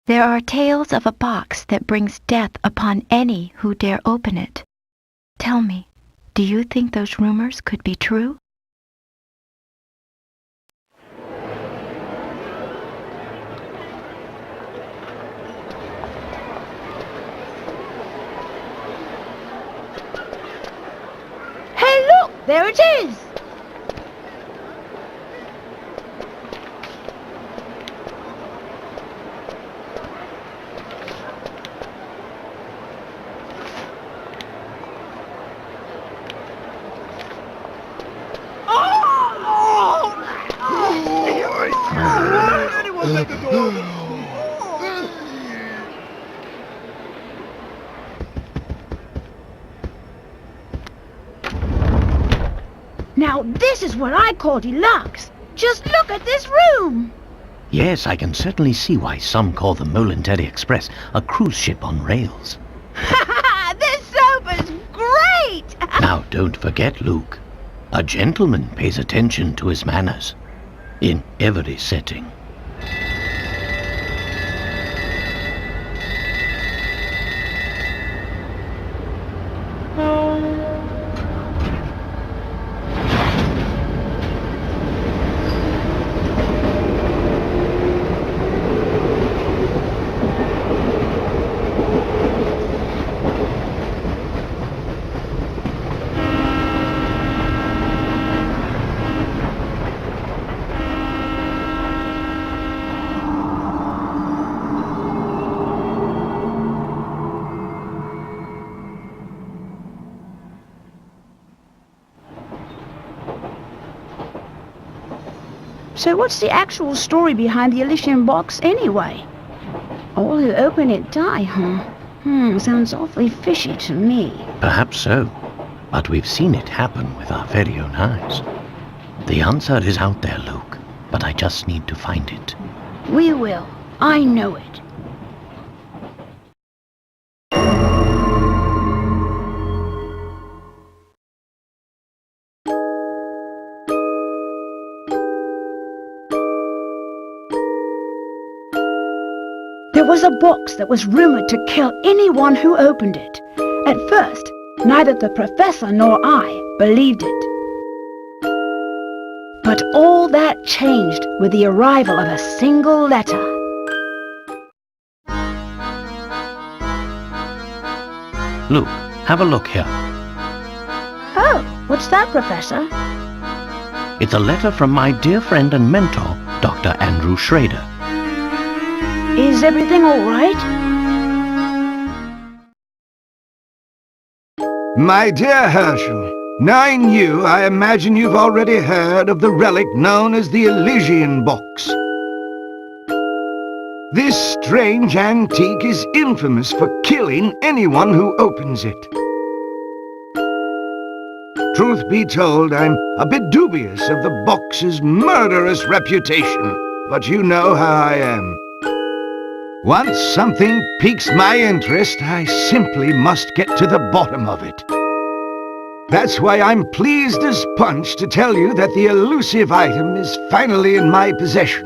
There are tales of a box that brings death upon any who dare open it. Tell me, do you think those rumors could be true? Hey, look! There it is! Anyone let the door open? Now this is what I call deluxe. Just look at this room. Yes, I can certainly see why some call the Molintelli Express a cruise ship on rails. This sofa's great! Now, don't forget, Luke. A gentleman pays attention to his manners. In every setting. So what's the actual story behind the Elysian box anyway? All who open it die, huh? Sounds awfully fishy to me. Perhaps so, but we've seen it happen with our very own eyes. The answer is out there, Luke, but I just need to find it. We will. I know it. There was a box that was rumored to kill anyone who opened it. At first, neither the professor nor I believed it. But all that changed with the arrival of a single letter. Luke, have a look here. Oh, what's that, Professor? It's a letter from my dear friend and mentor, Dr. Andrew Schrader. Is everything all right? My dear Herschel, knowing you, I imagine you've already heard of the relic known as the Elysian Box. This strange antique is infamous for killing anyone who opens it. Truth be told, I'm a bit dubious of the box's murderous reputation, but you know how I am. Once something piques my interest, I simply must get to the bottom of it. That's why I'm pleased as punch to tell you that the elusive item is finally in my possession.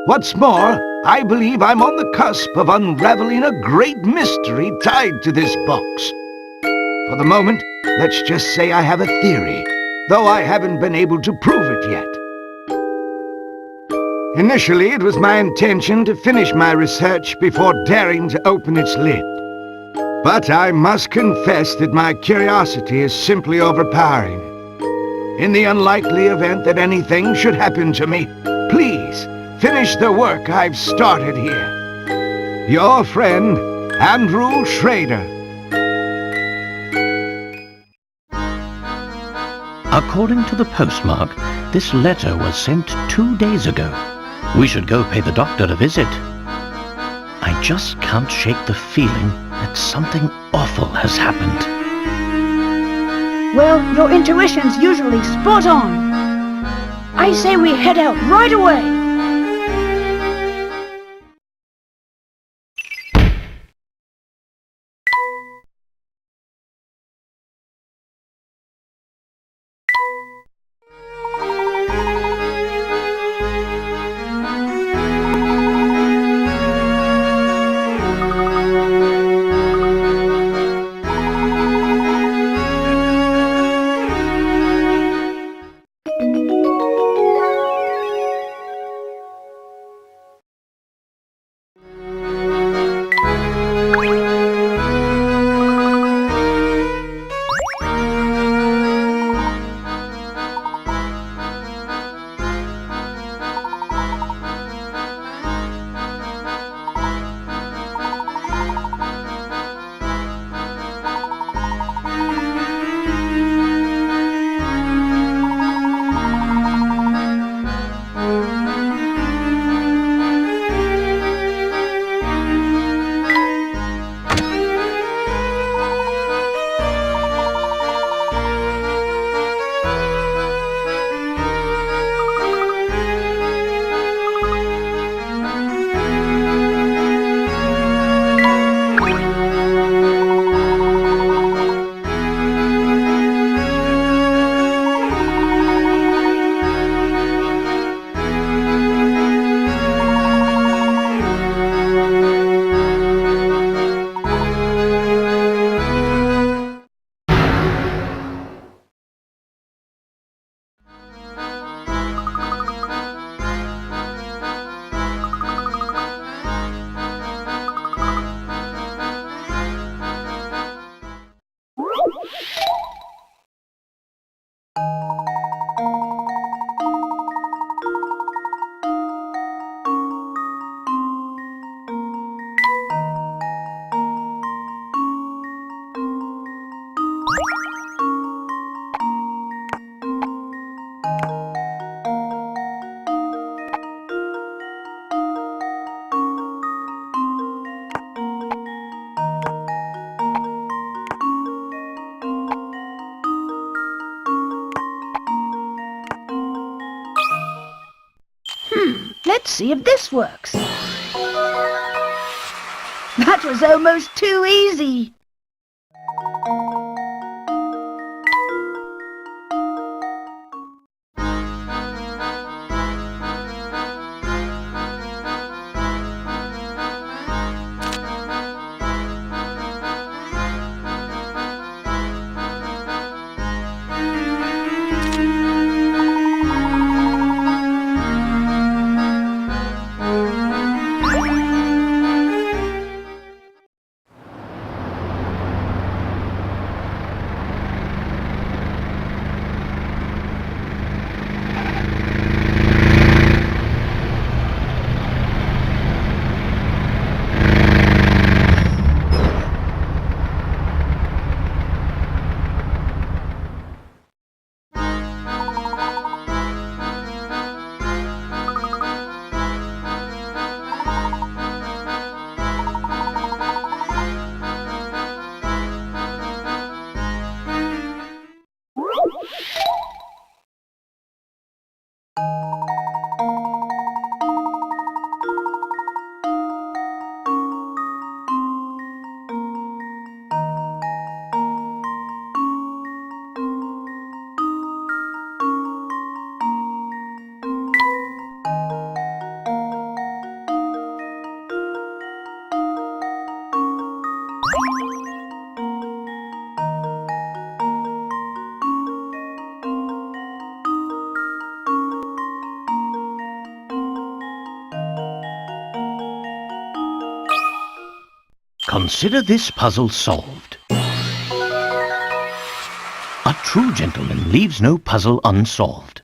What's more, I believe I'm on the cusp of unraveling a great mystery tied to this box. For the moment, let's just say I have a theory, though I haven't been able to prove it yet. Initially, it was my intention to finish my research before daring to open its lid. But I must confess that my curiosity is simply overpowering. In the unlikely event that anything should happen to me, please finish the work I've started here. Your friend, Andrew Schrader. According to the postmark, this letter was sent 2 days ago. We should go pay the doctor a visit. I just can't shake the feeling that something awful has happened. Well, your intuition's usually spot on. I say we head out right away. Let's see if this works. That was almost too easy. Consider this puzzle solved. A true gentleman leaves no puzzle unsolved.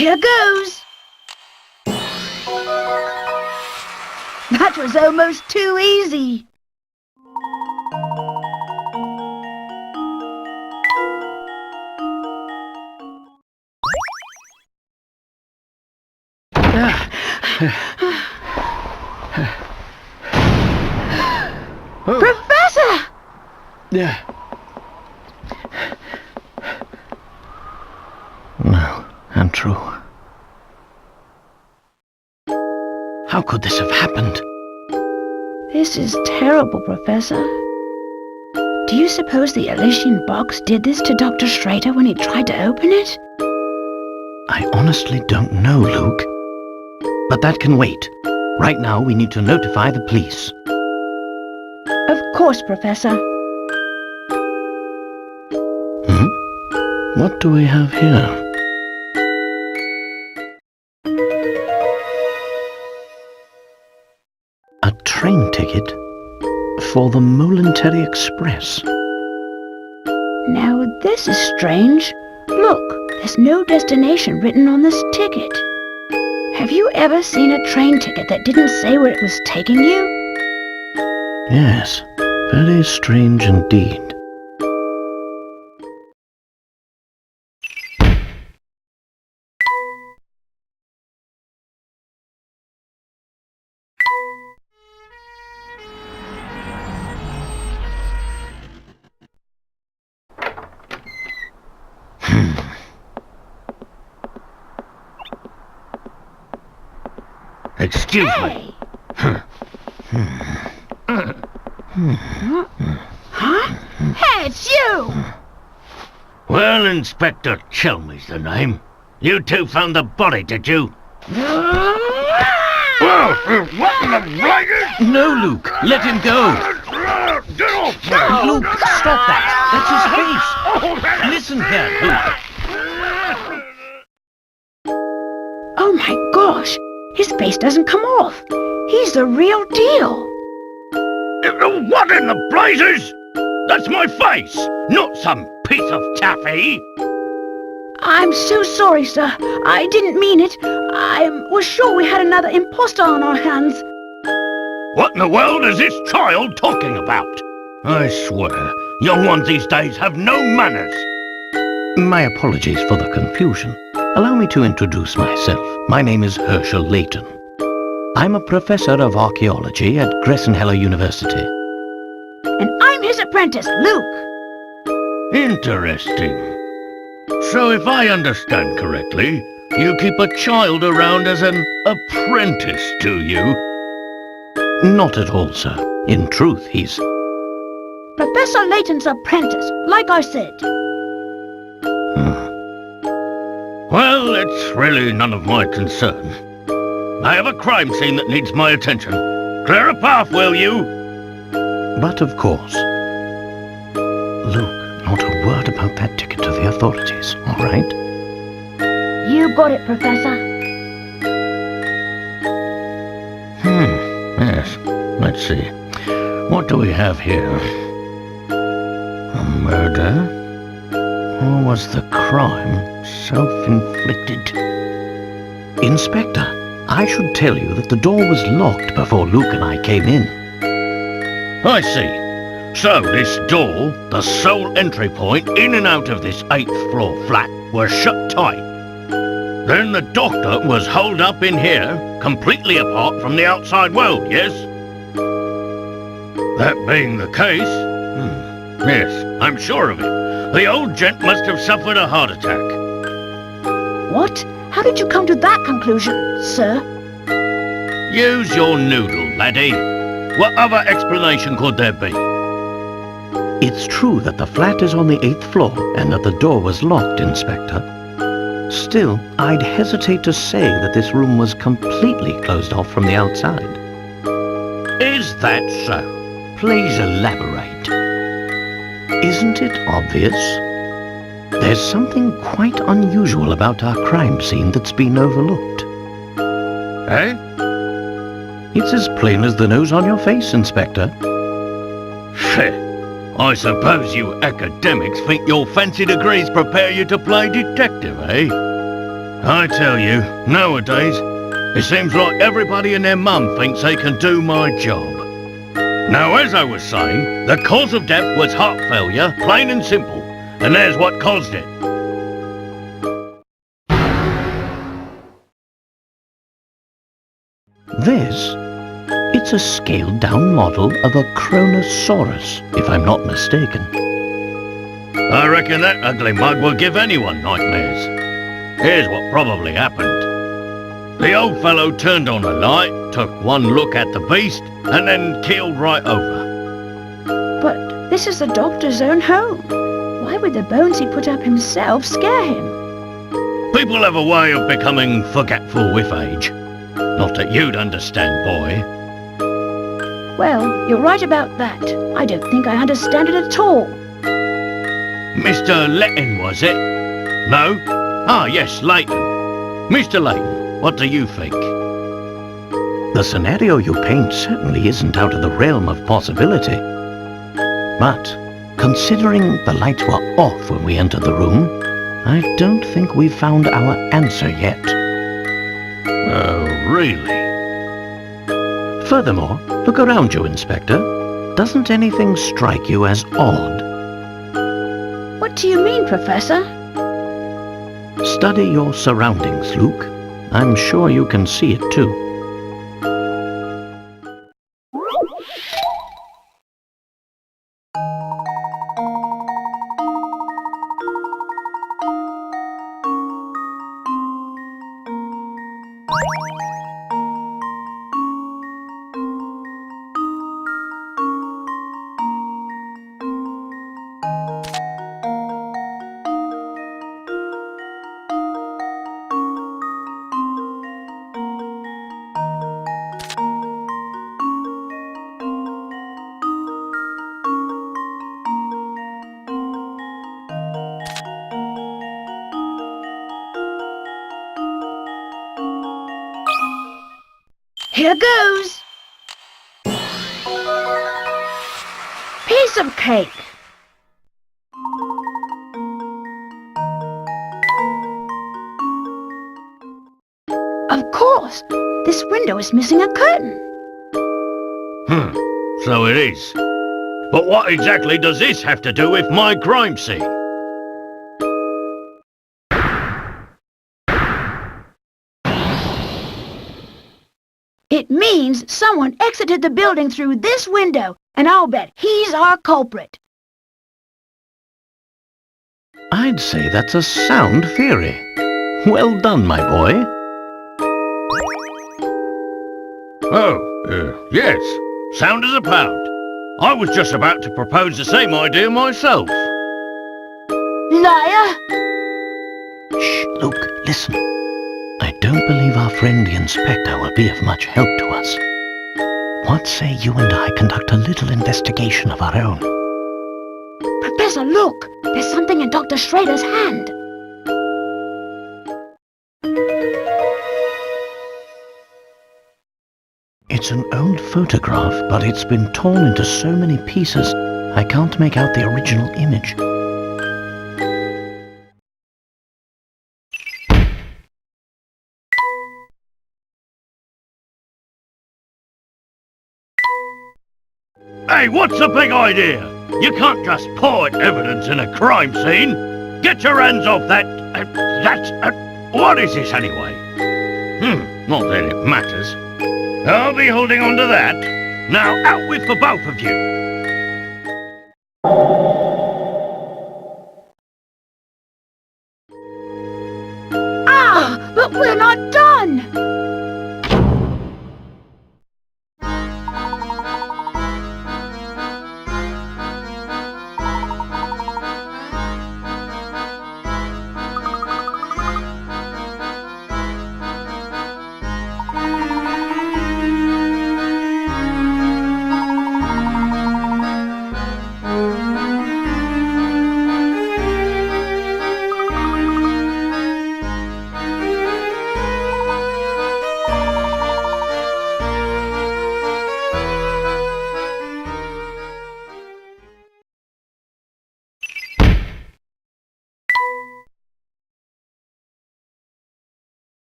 Here goes. That was almost too easy. Professor! Yeah. No, untrue. How could this have happened? This is terrible, Professor. Do you suppose the Elysian box did this to Dr. Schrader when he tried to open it? I honestly don't know, Luke. But that can wait. Right now, we need to notify the police. Of course, Professor. What do we have here? A train ticket for the Momentary Express. Now, this is strange. Look, there's no destination written on this ticket. Have you ever seen a train ticket that didn't say where it was taking you? Yes, very strange indeed. Excuse me. Hey! Huh? Hey, it's you! Well, Inspector Chelmey's the name. You two found the body, did you? What in the blighters? No, Luke, let him go. Get off me! Luke, stop that. That's his face. Listen here, Luke. Oh my gosh! His face doesn't come off. He's the real deal. What in the blazes? That's my face, not some piece of taffy. I'm so sorry, sir. I didn't mean it. I was sure we had another imposter on our hands. What in the world is this child talking about? I swear, young ones these days have no manners. My apologies for the confusion. Allow me to introduce myself. My name is Professor Layton. I'm a professor of archaeology at Gressenheller University. And I'm his apprentice, Luke. Interesting. So if I understand correctly, you keep a child around as an apprentice, do you? Not at all, sir. In truth, he's... Professor Layton's apprentice, like I said. Well, it's really none of my concern. I have a crime scene that needs my attention. Clear a path, will you? But of course. Luke, not a word about that ticket to the authorities, all right? You got it, Professor. Yes. Let's see. What do we have here? A murder? Or was the crime self-inflicted? Inspector, I should tell you that the door was locked before Luke and I came in. I see. So this door, the sole entry point in and out of this 8th floor flat, was shut tight. Then the doctor was holed up in here, completely apart from the outside world, yes? That being the case, yes, I'm sure of it. The old gent must have suffered a heart attack. What? How did you come to that conclusion, sir? Use your noodle, laddie. What other explanation could there be? It's true that the flat is on the 8th floor and that the door was locked, Inspector. Still, I'd hesitate to say that this room was completely closed off from the outside. Is that so? Please elaborate. Isn't it obvious? There's something quite unusual about our crime scene that's been overlooked. Eh? It's as plain as the nose on your face, Inspector. I suppose you academics think your fancy degrees prepare you to play detective, eh? I tell you, nowadays, it seems like everybody and their mum thinks they can do my job. Now, as I was saying, the cause of death was heart failure, plain and simple. And there's what caused it. This? It's a scaled-down model of a Kronosaurus, if I'm not mistaken. I reckon that ugly mug will give anyone nightmares. Here's what probably happened. The old fellow turned on a light, took one look at the beast, and then keeled right over. But this is the doctor's own home. Why would the bones he put up himself scare him? People have a way of becoming forgetful with age. Not that you'd understand, boy. Well, you're right about that. I don't think I understand it at all. Mr. Layton, was it? No? Ah, yes, Layton. Mr. Layton, what do you think? The scenario you paint certainly isn't out of the realm of possibility. But, considering the lights were off when we entered the room, I don't think we've found our answer yet. Oh, really? Furthermore, look around you, Inspector. Doesn't anything strike you as odd? What do you mean, Professor? Study your surroundings, Luke. I'm sure you can see it too. Here goes! Piece of cake! Of course! This window is missing a curtain. So it is. But what exactly does this have to do with my crime scene? It means someone exited the building through this window, and I'll bet he's our culprit. I'd say that's a sound theory. Well done, my boy. Oh, yes. Sound as a pound. I was just about to propose the same idea myself. Liar! Shh, Luke, listen. I don't believe our friend the Inspector will be of much help to us. What say you and I conduct a little investigation of our own? Professor, look! There's something in Dr. Schrader's hand. It's an old photograph, but it's been torn into so many pieces, I can't make out the original image. Hey, what's the big idea? You can't just point evidence in a crime scene. Get your hands off that... what is this anyway? Not that it matters. I'll be holding on to that. Now out with the both of you. Ah, but we're not done!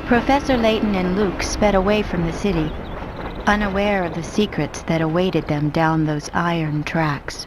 Professor Layton and Luke sped away from the city, unaware of the secrets that awaited them down those iron tracks.